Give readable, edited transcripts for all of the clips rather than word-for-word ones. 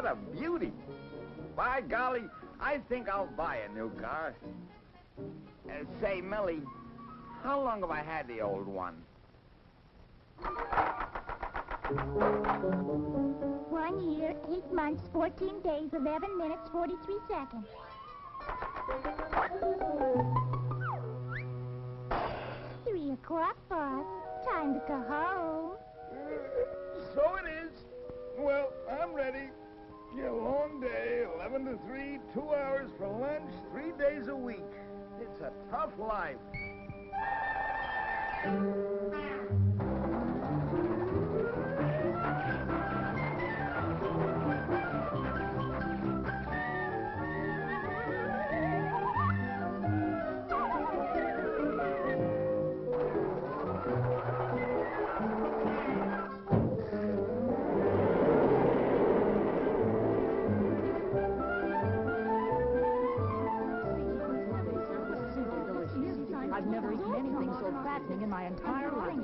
a beauty. By golly, I think I'll buy a new car. Say, Millie, how long have I had the old one? 1 year, 8 months, 14 days, 11 minutes, 43 seconds. 3 o'clock, boss. Time to go home. So it is. Well, I'm ready. A long day, 11 to 3, 2 hours for lunch, 3 days a week. It's a tough life. I've never eaten anything so fattening in my entire life.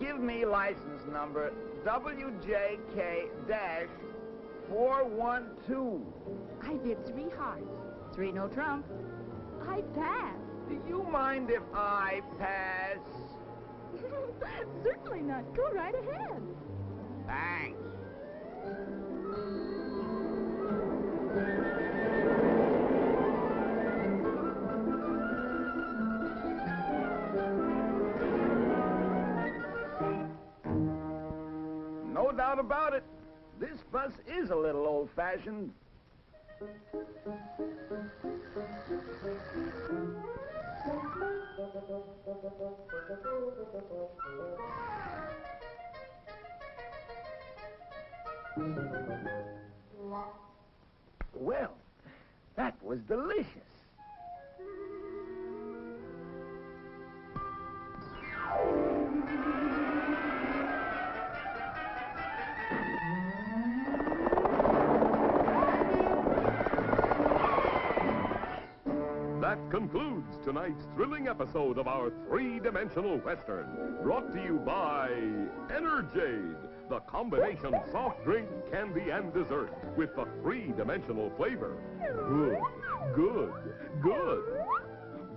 Give me license number WJK-412. I bid 3 hearts. 3 no trump. I pass. Do you mind if I pass? Certainly not. Go right ahead. Thanks. No doubt about it. This bus is a little old-fashioned. Well, that was delicious. That concludes tonight's thrilling episode of our three-dimensional Western, brought to you by Energade, the combination soft drink, candy, and dessert with the three-dimensional flavor. Good, good, good.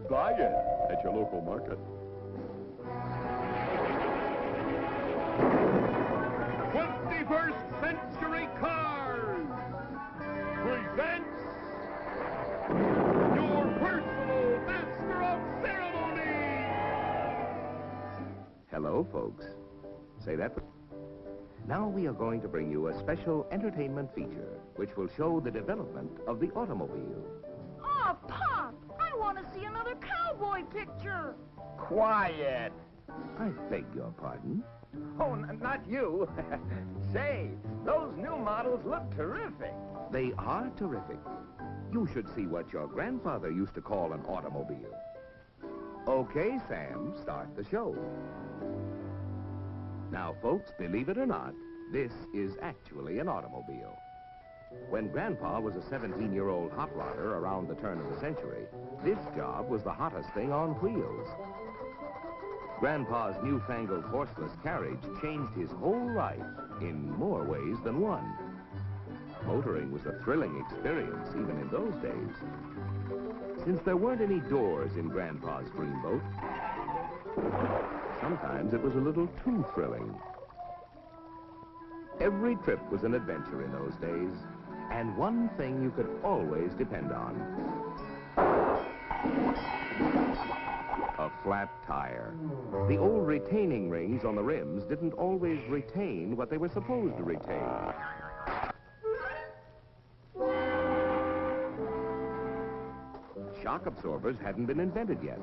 Buy it at your local market. 21st Century Cars presents your personal master of ceremony. Hello, folks. Say that. Now we are going to bring you a special entertainment feature which will show the development of the automobile. Oh, Pop! I want to see another cowboy picture. Quiet. I beg your pardon? Oh, not you. Say, those new models look terrific. They are terrific. You should see what your grandfather used to call an automobile. Okay, Sam, start the show. Now, folks, believe it or not, this is actually an automobile. When Grandpa was a 17-year-old hot rodder around the turn of the century, this job was the hottest thing on wheels. Grandpa's newfangled horseless carriage changed his whole life in more ways than one. Motoring was a thrilling experience even in those days. Since there weren't any doors in Grandpa's dreamboat, sometimes it was a little too thrilling. Every trip was an adventure in those days, and one thing you could always depend on: a flat tire. The old retaining rings on the rims didn't always retain what they were supposed to retain. Shock absorbers hadn't been invented yet,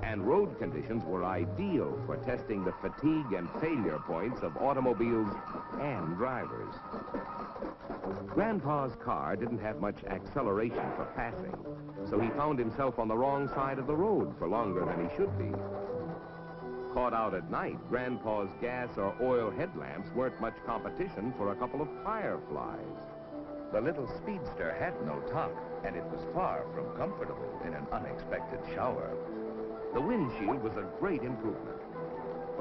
and road conditions were ideal for testing the fatigue and failure points of automobiles and drivers. Grandpa's car didn't have much acceleration for passing, so he found himself on the wrong side of the road for longer than he should be. Caught out at night, Grandpa's gas or oil headlamps weren't much competition for a couple of fireflies. The little speedster had no top, and it was far from comfortable in an unexpected shower. The windshield was a great improvement,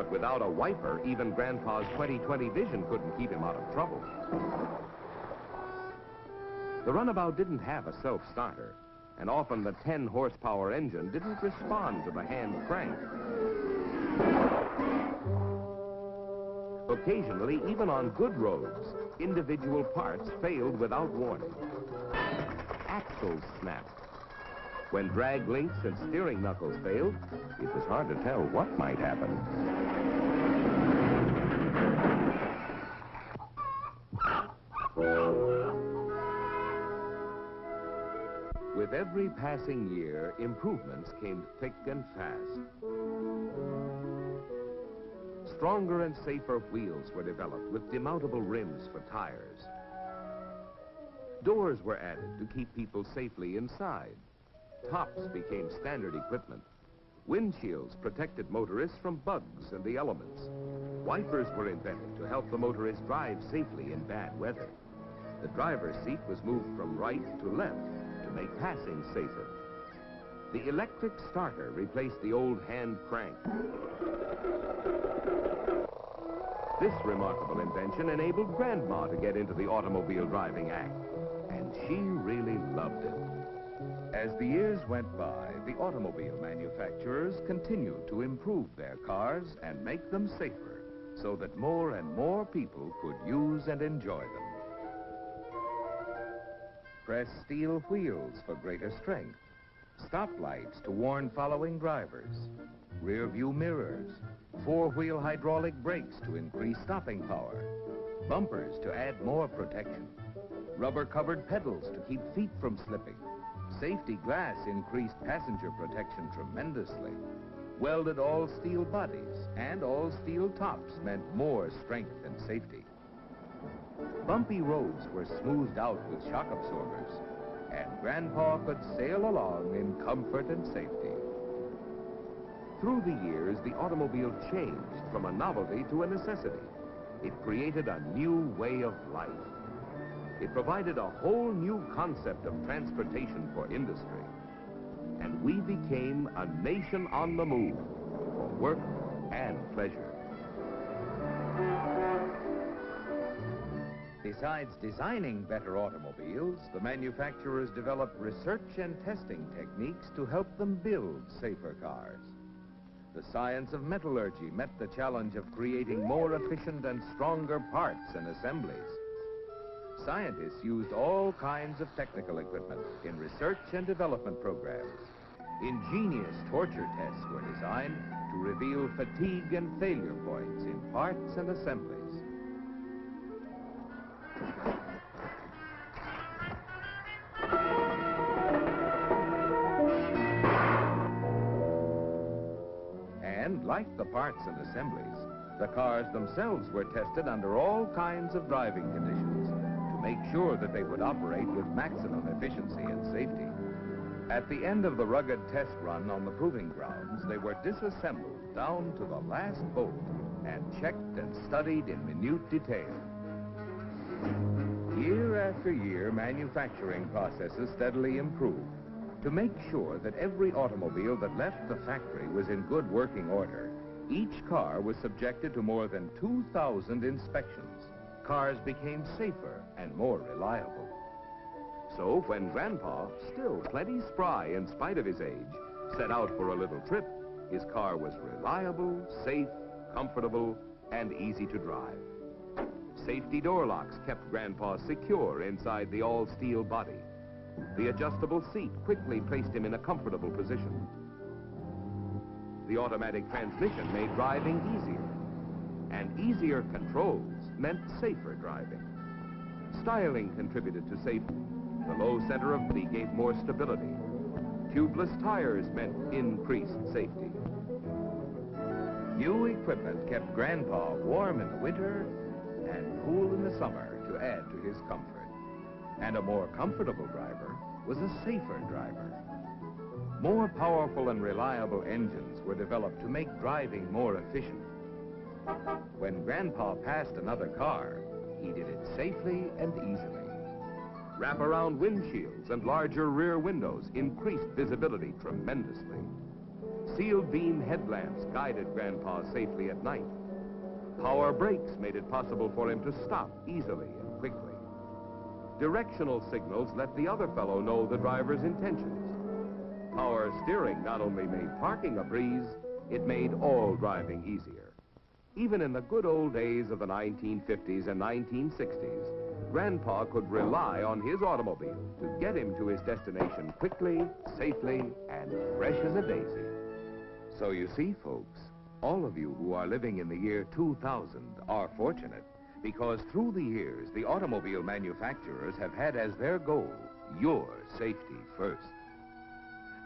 But without a wiper, even Grandpa's 20/20 vision couldn't keep him out of trouble. The runabout didn't have a self-starter, and often the 10-horsepower engine didn't respond to the hand crank. Occasionally, even on good roads, individual parts failed without warning. Axles snapped. When drag links and steering knuckles failed, it was hard to tell what might happen. With every passing year, improvements came thick and fast. Stronger and safer wheels were developed with demountable rims for tires. Doors were added to keep people safely inside. Tops became standard equipment. Windshields protected motorists from bugs and the elements. Wipers were invented to help the motorist drive safely in bad weather. The driver's seat was moved from right to left to make passing safer. The electric starter replaced the old hand crank. This remarkable invention enabled Grandma to get into the automobile driving act, and she really loved it. As the years went by, the automobile manufacturers continued to improve their cars and make them safer, so that more and more people could use and enjoy them. Pressed steel wheels for greater strength, stoplights to warn following drivers, rear view mirrors, four-wheel hydraulic brakes to increase stopping power, bumpers to add more protection, rubber-covered pedals to keep feet from slipping. Safety glass increased passenger protection tremendously. Welded all-steel bodies and all-steel tops meant more strength and safety. Bumpy roads were smoothed out with shock absorbers, and Grandpa could sail along in comfort and safety. Through the years, the automobile changed from a novelty to a necessity. It created a new way of life. It provided a whole new concept of transportation for industry. And we became a nation on the move for work and pleasure. Besides designing better automobiles, the manufacturers developed research and testing techniques to help them build safer cars. The science of metallurgy met the challenge of creating more efficient and stronger parts and assemblies. Scientists used all kinds of technical equipment in research and development programs. Ingenious torture tests were designed to reveal fatigue and failure points in parts and assemblies. And like the parts and assemblies, the cars themselves were tested under all kinds of driving conditions to make sure that they would operate with maximum efficiency and safety. At the end of the rugged test run on the proving grounds, they were disassembled down to the last bolt and checked and studied in minute detail. Year after year, manufacturing processes steadily improved to make sure that every automobile that left the factory was in good working order. Each car was subjected to more than 2,000 inspections. Cars became safer and more reliable. So when Grandpa, still plenty spry in spite of his age, set out for a little trip, his car was reliable, safe, comfortable, and easy to drive. Safety door locks kept Grandpa secure inside the all-steel body. The adjustable seat quickly placed him in a comfortable position. The automatic transmission made driving easier, and easier controls meant safer driving. Styling contributed to safety. The low center of gravity gave more stability. Tubeless tires meant increased safety. New equipment kept Grandpa warm in the winter and cool in the summer to add to his comfort. And a more comfortable driver was a safer driver. More powerful and reliable engines were developed to make driving more efficient. When Grandpa passed another car, he did it safely and easily. Wrap-around windshields and larger rear windows increased visibility tremendously. Sealed beam headlamps guided Grandpa safely at night. Power brakes made it possible for him to stop easily and quickly. Directional signals let the other fellow know the driver's intentions. Power steering not only made parking a breeze, it made all driving easier. Even in the good old days of the 1950s and 1960s, Grandpa could rely on his automobile to get him to his destination quickly, safely, and fresh as a daisy. So you see, folks, all of you who are living in the year 2000 are fortunate, because through the years, the automobile manufacturers have had as their goal your safety first.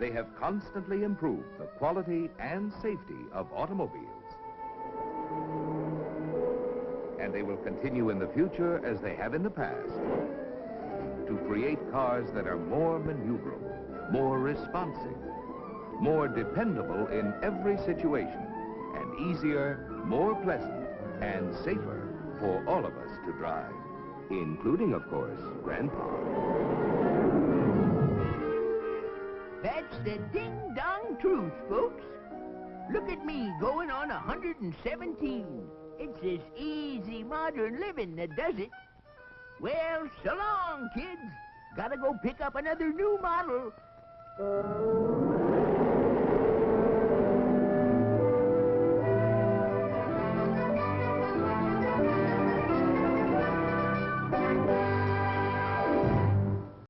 They have constantly improved the quality and safety of automobiles. And they will continue in the future as they have in the past to create cars that are more maneuverable, more responsive, more dependable in every situation, and easier, more pleasant, and safer for all of us to drive, including, of course, Grandpa. That's the ding-dong truth, folks. Look at me going on 117. It's this easy modern living that does it. Well, so long, kids. Gotta go pick up another new model.